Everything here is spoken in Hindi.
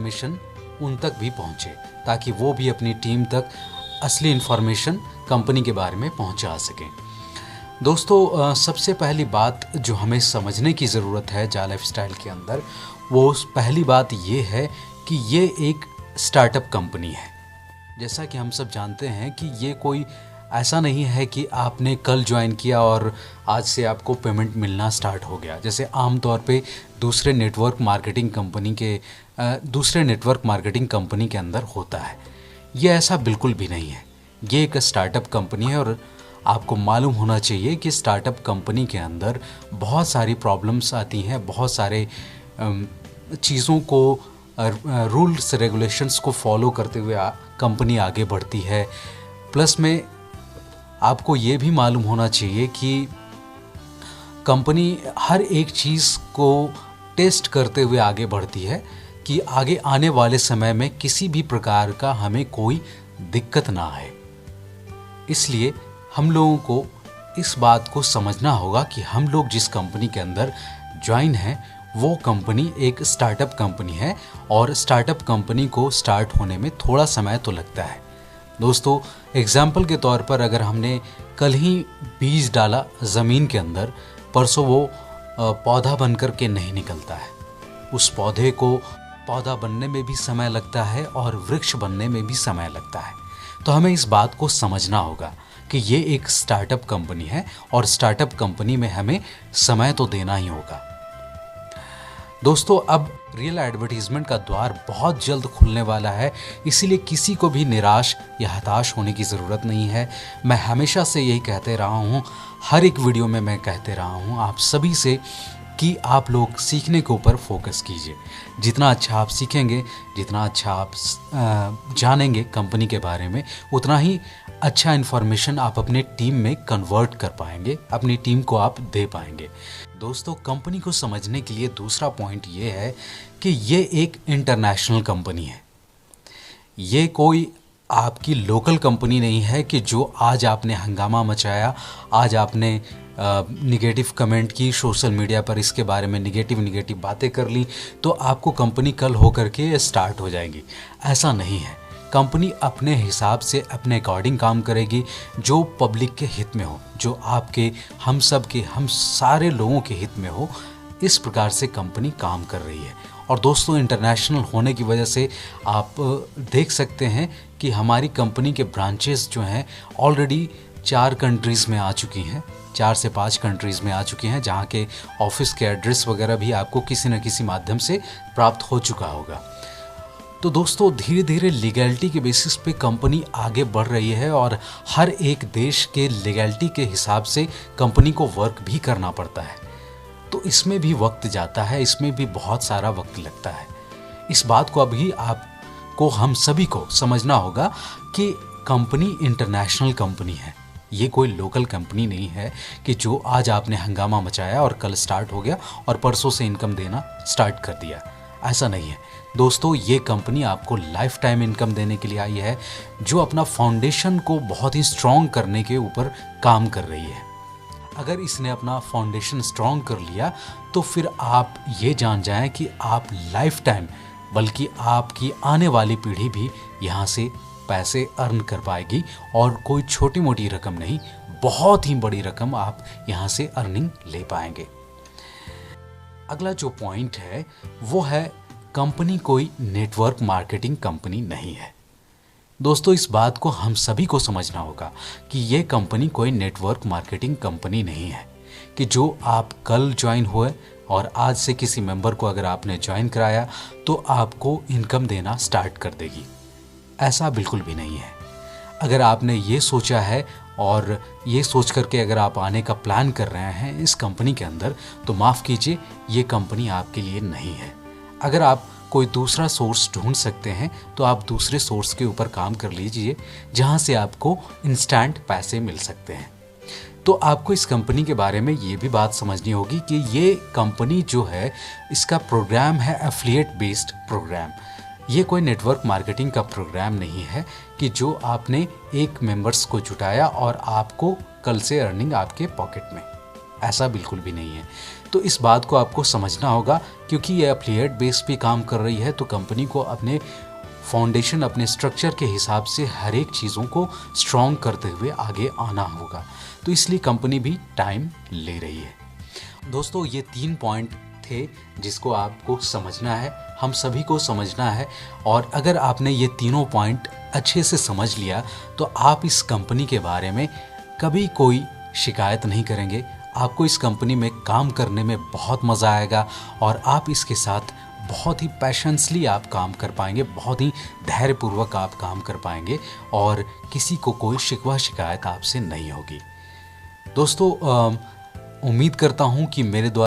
इन्फॉर्मेशन उन तक भी पहुंचे, ताकि वो भी अपनी टीम तक असली इन्फॉर्मेशन कंपनी के बारे में पहुंचा सकें। दोस्तों, सबसे पहली बात जो हमें समझने की ज़रूरत है जा लाइफस्टाइल के अंदर, वो पहली बात ये है कि ये एक स्टार्टअप कंपनी है। जैसा कि हम सब जानते हैं कि ये कोई ऐसा नहीं है कि आपने कल ज्वाइन किया और आज से आपको पेमेंट मिलना स्टार्ट हो गया, जैसे आम तौर पे दूसरे नेटवर्क मार्केटिंग कंपनी के अंदर होता है। ये ऐसा बिल्कुल भी नहीं है। ये एक स्टार्टअप कंपनी है और आपको मालूम होना चाहिए कि स्टार्टअप कंपनी के अंदर बहुत सारी प्रॉब्लम्स आती हैं, बहुत सारे चीज़ों को, रूल्स रेगुलेशंस को फॉलो करते हुए कंपनी आगे बढ़ती है। प्लस में आपको ये भी मालूम होना चाहिए कि कंपनी हर एक चीज़ को टेस्ट करते हुए आगे बढ़ती है कि आगे आने वाले समय में किसी भी प्रकार का हमें कोई दिक्कत ना आए। इसलिए हम लोगों को इस बात को समझना होगा कि हम लोग जिस कंपनी के अंदर ज्वाइन हैं वो कंपनी एक स्टार्टअप कंपनी है और स्टार्टअप कंपनी को स्टार्ट होने में थोड़ा समय तो लगता है। दोस्तों, एग्जाम्पल के तौर पर अगर हमने कल ही बीज डाला ज़मीन के अंदर, परसों वो पौधा बनकर के नहीं निकलता है। उस पौधे को पौधा बनने में भी समय लगता है और वृक्ष बनने में भी समय लगता है। तो हमें इस बात को समझना होगा कि ये एक स्टार्टअप कंपनी है और स्टार्टअप कंपनी में हमें समय तो देना ही होगा। दोस्तों, अब रियल एडवर्टीजमेंट का द्वार बहुत जल्द खुलने वाला है, इसीलिए किसी को भी निराश या हताश होने की ज़रूरत नहीं है। मैं हमेशा से यही कहते रहा हूँ, हर एक वीडियो में मैं कहते रहा हूँ आप सभी से कि आप लोग सीखने के ऊपर फोकस कीजिए। जितना अच्छा आप सीखेंगे, जितना अच्छा आप जानेंगे कंपनी के बारे में, उतना ही अच्छा इन्फॉर्मेशन आप अपने टीम में कन्वर्ट कर पाएंगे, अपनी टीम को आप दे पाएंगे। दोस्तों, कंपनी को समझने के लिए दूसरा पॉइंट ये है कि ये एक इंटरनेशनल कंपनी है। ये कोई आपकी लोकल कंपनी नहीं है कि जो आज आपने हंगामा मचाया, आज आपने निगेटिव कमेंट की सोशल मीडिया पर, इसके बारे में निगेटिव बातें कर ली तो आपको कंपनी कल होकर के स्टार्ट हो जाएगी। ऐसा नहीं है। कंपनी अपने हिसाब से अपने अकॉर्डिंग काम करेगी, जो पब्लिक के हित में हो, जो आपके, हम सब के, हम सारे लोगों के हित में हो। इस प्रकार से कंपनी काम कर रही है। और दोस्तों, इंटरनेशनल होने की वजह से आप देख सकते हैं कि हमारी कंपनी के ब्रांचेस जो हैं ऑलरेडी 4 कंट्रीज़ में आ चुकी हैं, 4 से 5 कंट्रीज़ में आ चुकी हैं, जहाँ के ऑफिस के एड्रेस वगैरह भी आपको किसी न किसी माध्यम से प्राप्त हो चुका होगा। तो दोस्तों, धीरे धीरे लीगैलिटी के बेसिस पे कंपनी आगे बढ़ रही है और हर एक देश के लीगैलिटी के हिसाब से कंपनी को वर्क भी करना पड़ता है। तो इसमें भी वक्त जाता है, इसमें भी बहुत सारा वक्त लगता है। इस बात को अभी आपको, हम सभी को समझना होगा कि कंपनी इंटरनेशनल कंपनी है। ये कोई लोकल कंपनी नहीं है कि जो आज आपने हंगामा मचाया और कल स्टार्ट हो गया और परसों से इनकम देना स्टार्ट कर दिया। ऐसा नहीं है दोस्तों। ये कंपनी आपको लाइफ टाइम इनकम देने के लिए आई है, जो अपना फाउंडेशन को बहुत ही स्ट्रॉन्ग करने के ऊपर काम कर रही है। अगर इसने अपना फाउंडेशन स्ट्रॉन्ग कर लिया तो फिर आप ये जान जाएं कि आप लाइफ टाइम, बल्कि आपकी आने वाली पीढ़ी भी यहाँ से पैसे अर्न कर पाएगी। और कोई छोटी मोटी रकम नहीं, बहुत ही बड़ी रकम आप यहाँ से अर्निंग ले पाएंगे। अगला जो पॉइंट है वो है, कंपनी कोई नेटवर्क मार्केटिंग कंपनी नहीं है। दोस्तों, इस बात को हम सभी को समझना होगा कि ये कंपनी कोई नेटवर्क मार्केटिंग कंपनी नहीं है कि जो आप कल ज्वाइन हुए और आज से किसी मेंबर को अगर आपने ज्वाइन कराया तो आपको इनकम देना स्टार्ट कर देगी। ऐसा बिल्कुल भी नहीं है। अगर आपने ये सोचा है और ये सोच करके अगर आप आने का प्लान कर रहे हैं इस कंपनी के अंदर, तो माफ़ कीजिए, ये कंपनी आपके लिए नहीं है। अगर आप कोई दूसरा सोर्स ढूंढ सकते हैं तो आप दूसरे सोर्स के ऊपर काम कर लीजिए, जहां से आपको इंस्टेंट पैसे मिल सकते हैं। तो आपको इस कंपनी के बारे में ये भी बात समझनी होगी कि ये कंपनी जो है, इसका प्रोग्राम है एफिलिएट बेस्ड प्रोग्राम। ये कोई नेटवर्क मार्केटिंग का प्रोग्राम नहीं है कि जो आपने एक मेंबर्स को जुटाया और आपको कल से अर्निंग आपके पॉकेट में। ऐसा बिल्कुल भी नहीं है। तो इस बात को आपको समझना होगा, क्योंकि ये एफिलिएट बेस पे काम कर रही है तो कंपनी को अपने फाउंडेशन, अपने स्ट्रक्चर के हिसाब से हर एक चीज़ों को स्ट्रॉन्ग करते हुए आगे आना होगा। तो इसलिए कंपनी भी टाइम ले रही है। दोस्तों, ये 3 पॉइंट थे जिसको आपको समझना है, हम सभी को समझना है। और अगर आपने ये तीनों पॉइंट अच्छे से समझ लिया तो आप इस कंपनी के बारे में कभी कोई शिकायत नहीं करेंगे। आपको इस कंपनी में काम करने में बहुत मज़ा आएगा और आप इसके साथ बहुत ही पैशंसली आप काम कर पाएंगे, बहुत ही धैर्यपूर्वक आप काम कर पाएंगे और किसी को कोई शिकवा शिकायत आपसे नहीं होगी। दोस्तों, उम्मीद करता हूँ कि मेरे द्वारा